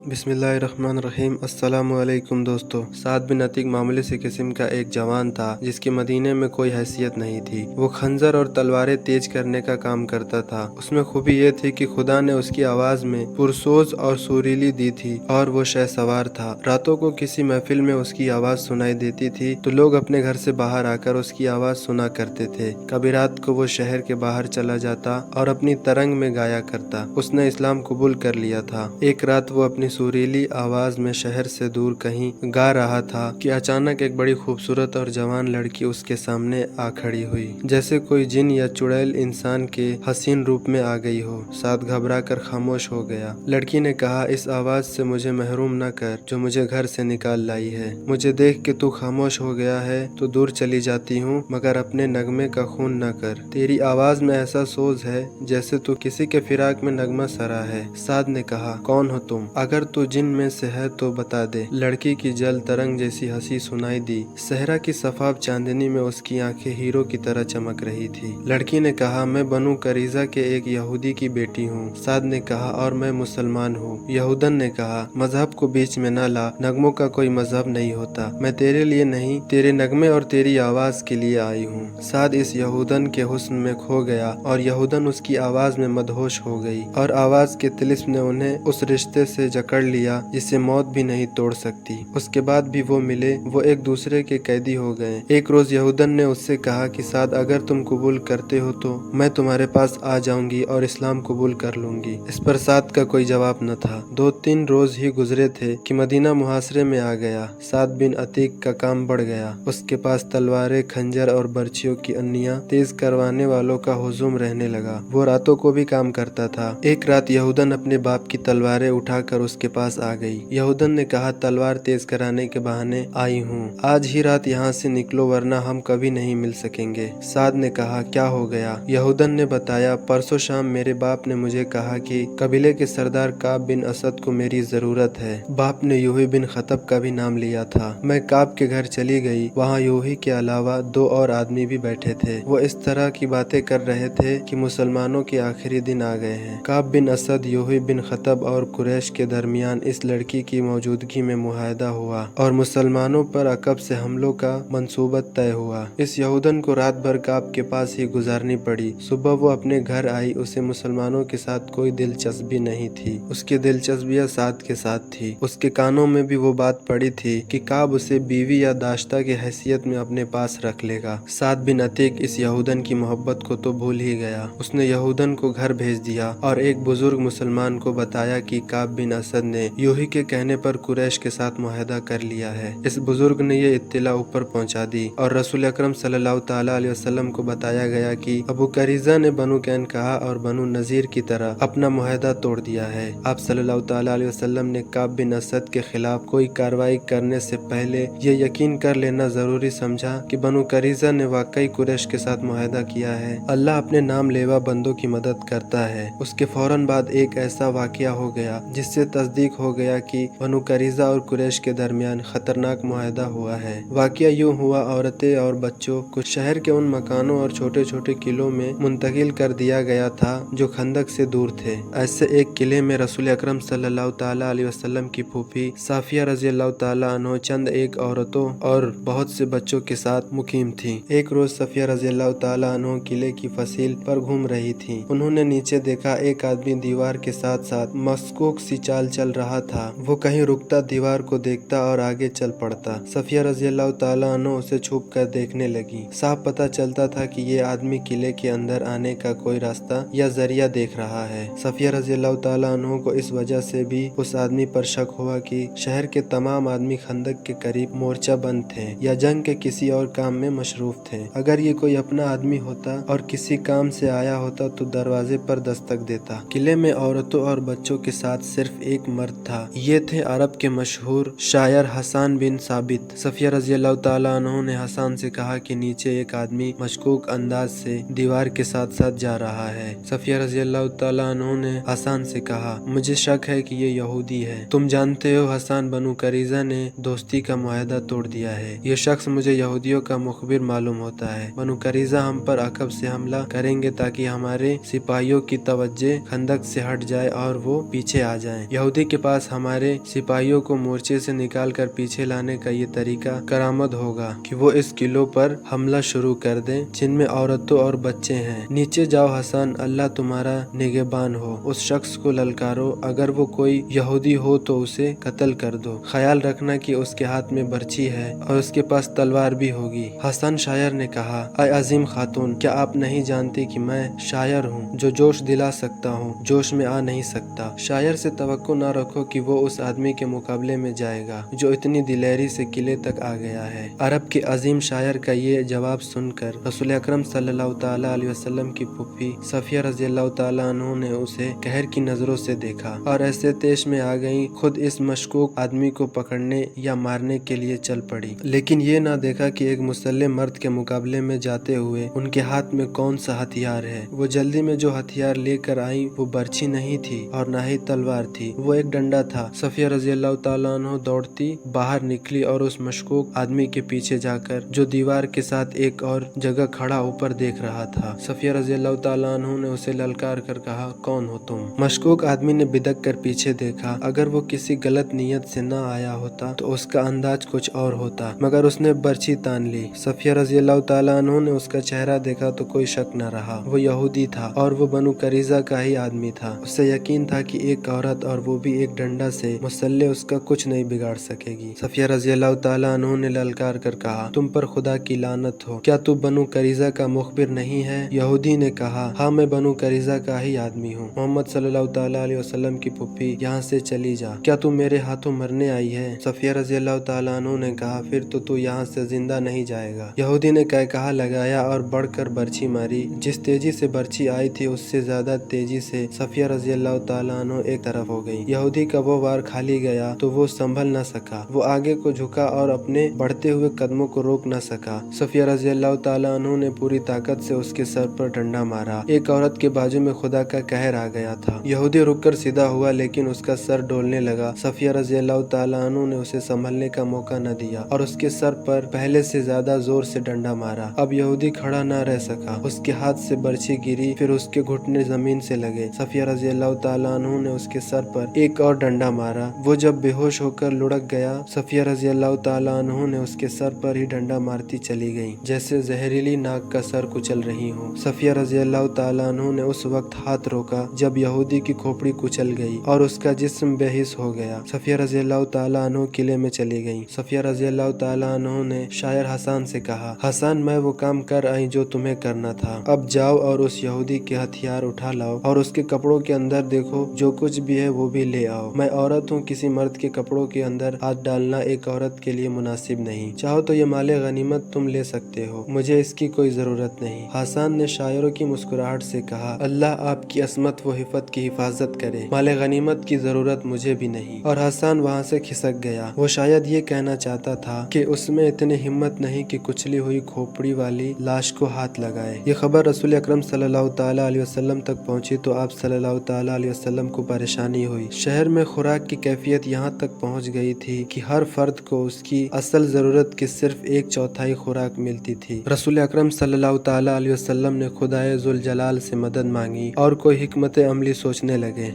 बिस्मिल्लाहिर्रहमानिर्रहीम। अस्सलामु अलैकुम दोस्तों। साद बिन अतीक मामूली सी किस्म का एक जवान था जिसकी मदीने में कोई हैसियत नहीं थी। वो खंजर और तलवारें तेज करने का काम करता था। उसमें खूबी ये थी कि खुदा ने उसकी आवाज में पुरसोज और सुरीली दी थी और वो शहसवार था। रातों को किसी महफिल में उसकी आवाज सुनाई देती थी तो लोग अपने घर से बाहर आकर उसकी आवाज सुना करते थे। कभी रात को वो शहर के बाहर चला जाता और अपनी तरंग में गाया करता। उसने इस्लाम कबूल कर लिया था। एक रात वो अपनी सुरीली आवाज में शहर से दूर कहीं गा रहा था कि अचानक एक बड़ी खूबसूरत और जवान लड़की उसके सामने आ खड़ी हुई, जैसे कोई जिन या चुड़ैल इंसान के हसीन रूप में आ गई हो। साद घबरा कर खामोश हो गया। लड़की ने कहा, इस आवाज से मुझे महरूम न कर जो मुझे घर से निकाल लाई है। मुझे देख के तू खामोश हो गया है तो दूर चली जाती हूँ, मगर अपने नगमे का खून न कर। तेरी आवाज में ऐसा सोज है जैसे तू किसी के फिराक में नगमा सरा है। साद ने कहा, कौन हो तुम? अगर तू जिन में से है तो बता दे। लड़की की जल तरंग जैसी हंसी सुनाई दी। सहरा की सफाब चांदनी में उसकी आंखें हीरो की तरह चमक रही थी। लड़की ने कहा, मैं बनु करीजा के एक यहूदी की बेटी हूँ। साद ने कहा, और मैं मुसलमान हूँ। यहूदन ने कहा, मजहब को बीच में न ला, नगमों का कोई मजहब नहीं होता। मैं तेरे लिए नहीं, तेरे नगमे और तेरी आवाज के लिए आई हूँ। साद इस यहूदन के हुस्न में खो गया और यहूदन उसकी आवाज में मदहोश हो गई और आवाज के तिलिस्म ने उन्हें उस रिश्ते से जकड़ लिया जिसे मौत भी नहीं तोड़ सकती। उसके बाद भी वो मिले, वो एक दूसरे के कैदी हो गए। एक रोज यहूदन ने उससे कहा कि साद, अगर तुम कबूल करते हो तो मैं तुम्हारे पास आ जाऊंगी और इस्लाम कबूल कर लूंगी। इस पर साद का कोई जवाब न था। 2-3 रोज ही गुजरे थे कि मदीना मुहासरे में आ गया। साद बिन अतीक का काम बढ़ गया। उसके पास तलवारें, खंजर और बर्छियों की अन्नियां तेज करवाने वालों का हुजूम रहने लगा। वो रातों को भी काम करता था। एक रात यहूदन अपने बाप की तलवारें उठाकर उसके पास आ गई। यहूदन ने कहा, तलवार तेज कराने के बहाने आई हूँ। आज ही रात यहाँ से निकलो वरना हम कभी नहीं मिल सकेंगे। साद ने कहा, क्या हो गया? यहूदन ने बताया, परसों शाम मेरे बाप ने मुझे कहा कि कबीले के सरदार काब बिन असद को मेरी जरूरत है। बाप ने यूही बिन खतब का भी नाम लिया था। मैं काब के घर चली गई। वहाँ यूही के अलावा 2 और आदमी भी बैठे थे। वो इस तरह की बातें कर रहे थे कि मुसलमानों के आखिरी दिन आ गए हैं। काब बिन असद, यूही बिन खतब और कुरैश के दरमियान इस लड़की की मौजूदगी में मुआहदा हुआ और मुसलमानों पर अकब से हमलों का मंसूबत तय हुआ। इस यहूदन को रात भर काब के पास ही गुजारनी पड़ी। सुबह वो अपने घर आई। उसे मुसलमानों के साथ कोई दिलचस्पी नहीं थी। उसकी दिलचस्पियां साद के साथ थी। उसके कानों में भी वो बात पड़ी थी कि काब उसे बीवी या दाश्ता की हैसियत में अपने पास रख लेगा। साद बिन अतीक इस यहूदन की मोहब्बत को तो भूल ही गया। उसने यहूदन को घर भेज दिया और एक बुजुर्ग मुसलमान को बताया कि काब बिन असद ने यूही के कहने पर कुरैश के साथ मुआहदा कर लिया है। इस बुजुर्ग ने ये इत्तिला ऊपर पहुंचा दी और रसूल अकरम सल्लल्लाहु ताला अलैहि वसल्लम को बताया गया कि अबू करीजा ने बनु कैनकाहा और बनु नजीर की तरह अपना मुआहदा तोड़ दिया है। आप सल्लल्लाहु ताला अलैहि वसल्लम ने काब बिन असद के खिलाफ कोई कार्रवाई करने से पहले ये यकीन कर लेना जरूरी समझा कि बनु करीजा ने वाकई कुरैश के साथ मुआहदा किया है। अल्लाह अपने नाम लेवा बंदों की मदद करता है। उसके फौरन बाद एक ऐसा वाकया हो गया जिससे तस्दीक हो गया कि बनु करीजा और कुरैश के दरमियान खतरनाक मुआहदा हुआ है। वाकया यूँ हुआ, औरतें और बच्चों को शहर के उन मकानों और छोटे छोटे किलों में मुंतकिल कर दिया गया था जो खंदक से दूर थे। ऐसे एक किले में रसूल अकरम सल्लल्लाहु ताला अलैहि वसल्लम की फूफी साफिया रज़ियल्लाहु ताला अन्हा चंद एक औरतों और बहुत से बच्चों के साथ मुकीम थी। एक रोज सफिया रज़ियल्लाहु ताला अन्हा किले की फसील पर घूम रही थी। उन्होंने नीचे देखा, एक आदमी दीवार के साथ साथ मस्कूक सी चाल चल रहा था। वो कहीं रुकता, दीवार को देखता और आगे चल पड़ता। सफिया रज़ियल्लाहु ताला अन्हा उसे छुप कर देखने लगी। साफ पता चलता था कि ये आदमी किले के अंदर आने का कोई रास्ता या जरिया देख रहा है। सफिया रज़ियल्लाहु ताला अन्हा को इस वजह से भी उस आदमी पर शक हुआ कि शहर के तमाम आदमी खंदक के करीब मोर्चा बंद थे या जंग के किसी और काम में मशरूफ थे। अगर ये कोई अपना आदमी होता और किसी काम से आया होता तो दरवाजे पर दस्तक देता। किले में औरतों और बच्चों के साथ सिर्फ एक मर्द था। ये थे अरब के मशहूर शायर हसन बिन साबित। सफिया रज़ियल्लाहु ताला अन्हा ने हसन से कहा कि नीचे एक आदमी मशकूक अंदाज से दीवार के साथ साथ जा रहा है। सफिया रज़ियल्लाहु ताला अन्हा ने हसन से कहा, मुझे शक है कि ये यहूदी है। तुम जानते हो हसन, बनु करीजा ने दोस्ती का मुआहदा तोड़ दिया है। ये शख्स मुझे यहूदियों का मुखबिर मालूम होता है। बनु करीजा हम पर अकब से हमला करेंगे ताकि हमारे सिपाहियों की तवज्जो खंदक से हट जाए और वो पीछे आ जाएं। यहूदी के पास हमारे सिपाहियों को मोर्चे से निकाल कर पीछे लाने का ये तरीका करामत होगा कि वो इस किलों पर हमला शुरू कर दें जिनमें औरतों और बच्चे हैं। नीचे जाओ हसन, अल्लाह तुम्हारा निगहबान हो। उस शख्स को ललकारो, अगर वो कोई यहूदी हो तो उसे कत्ल कर दो। ख्याल रखना कि उसके हाथ में बर्छी है और उसके पास तलवार भी होगी। हसन शायर ने कहा, ऐ अजीम खातून, क्या आप नहीं जानती कि मैं शायर हूँ जो जोश दिला सकता हूँ, जोश में आ नहीं सकता। शायर से तवक्को न रखो कि वो उस आदमी के मुकाबले में जाएगा जो इतनी दिलेरी से किले तक आ गया है। अरब के अजीम शायर का ये जवाब सुनकर रसूल अकरम सल्लल्लाहु तआला अलैहि वसल्लम की फूफी सफिया रज़ियल्लाहु तआला अन्हा ने उसे कहर की नजरों से देखा और ऐसे तेश में आ गई, खुद इस मशकूक आदमी को पकड़ने या मारने के लिए चल पड़ी। लेकिन ये ना देखा कि एक मुसल्ले मर्द के मुकाबले में जाते हुए उनके हाथ में कौन सा हथियार है। वो जल्दी में जो हथियार लेकर आई वो बर्छी नहीं थी और न ही तलवार थी, वो एक डंडा था। सफिया रज़ियल्लाहु तआला अन्हा दौड़ती बाहर निकली और उस मशकूक आदमी के पीछे जाकर जो दीवार के साथ एक और जगह खड़ा ऊपर देख रहा था, सफिया रज़ियल्लाहु तआला अन्हा ने उसे ललकार कर कहा, कौन हो तुम? मशकूक आदमी ने बिदक कर पीछे देखा। अगर वो किसी गलत नीयत से न आया होता तो उसका अंदाज कुछ और होता, मगर उसने बर्छी तान ली। सफिया रज़ियल्लाहु तआला अन्हा ने उसका चेहरा देखा तो कोई शक न रहा, वो यहूदी था और वो बनु करीजा का ही आदमी था। उसे यकीन था कि एक औरत और वो भी एक डंडा से मुसल्ले उसका कुछ नहीं बिगाड़ सकेगी। सफिया रज़ियल्लाहु तआला अन्हा ने ललकार कर कहा, तुम पर खुदा की लानत हो, क्या तू बनु करीजा का मुखबिर नहीं है? यहूदी ने कहा, हाँ मैं बनु करीजा का ही आदमी हूँ। मोहम्मद सल्लल्लाहु तआला अलैहि वसल्लम की फूफी, यहाँ से चली जा, क्या तू मेरे हाथों मरने आई है? सफिया रज़ियल्लाहु तआला अन्हा ने कहा, फिर तो तू यहाँ से जिंदा नहीं जाएगा। यहूदी ने कहकहा लगाया और बढ़कर बर्छी मारी। जिस तेजी से बर्छी आई थी उससे ज्यादा तेजी से सफिया रज़ियल्लाहु तआला अन्हा एक तरफ हो गई। यहूदी का वो वार खाली गया तो वो संभल न सका, वो आगे को झुका और अपने बढ़ते हुए कदमों को रोक न सका। सफिया रज़ियल्लाहु तआला अन्हा ने पूरी ताकत से उसके सर पर डंडा मारा। एक औरत के बाजू में खुदा का कहर आ गया था। यहूदी रुककर सीधा हुआ लेकिन उसका सर डोलने लगा। सफिया रज़ियल्लाहु तआला अन्हा ने उसे संभलने का मौका न दिया और उसके सर पर पहले से ज्यादा जोर से डंडा मारा। अब यहूदी खड़ा न रह सका, उसके हाथ से बर्छी गिरी, फिर उसके घुटने जमीन से लगे। सफिया रज़ियल्लाहु तआला अन्हा ने उसके सर पर एक और डंडा मारा। वो जब बेहोश होकर लुढ़क गया, सफिया रज़ियल्लाहु तआला अन्हा ने उसके सर पर ही डंडा मारती चली गई जैसे जहरीली नाग का सर कुचल रही हो। सफिया रज़ियल्लाहु तआला अन्हा ने उस वक्त हाथ रोका जब यहूदी की खोपड़ी कुचल गई और उसका जिस्म बेहिस हो गया। सफिया रज़ियल्लाहु तआला अन्हा किले में चली गई। सफिया रज़ियल्लाहु तआला अन्हा ने शायर हसन से कहा, हसन मैं वो काम कर आई जो तुम्हें करना था, अब जाओ और उस यहूदी के हथियार उठा लाओ और उसके कपड़ों के अंदर देखो, जो कुछ भी है वो भी ले आओ। मैं औरत हूँ, किसी मर्द के कपड़ों के अंदर हाथ डालना एक औरत के लिए मुनासिब नहीं। चाहो तो ये माले गनीमत तुम ले सकते हो, मुझे इसकी कोई जरूरत नहीं। हसन ने शायरों की मुस्कुराहट से कहा, अल्लाह आपकी असमत व हिफत की हिफाजत करे, माले गनीमत की जरूरत मुझे भी नहीं। और हसन वहाँ से खिसक गया। वो शायद ये कहना चाहता था कि उसमें इतनी हिम्मत नहीं कि कुचली हुई खोपड़ी वाली लाश को हाथ लगाए। ये खबर रसूल अकरम सल्लल्लाहु तआला अलैहि वसल्लम तक पहुंची तो आप सल्लल्लाहु तआला अलैहि वसल्लम को परेशानी हुई। शहर में खुराक की कैफियत यहाँ तक पहुँच गई थी कि हर फर्द को उसकी असल जरूरत की सिर्फ 1/4 खुराक मिलती थी। रसूल अकरम सल्लल्लाहु तआला अलैहि वसल्लम ने खुदाए जुल जलाल से मदद मांगी और कोई हिकमत अमली सोचने लगे।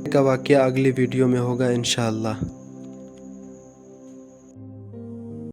का वाकया अगली वीडियो में होगा इंशाअल्लाह।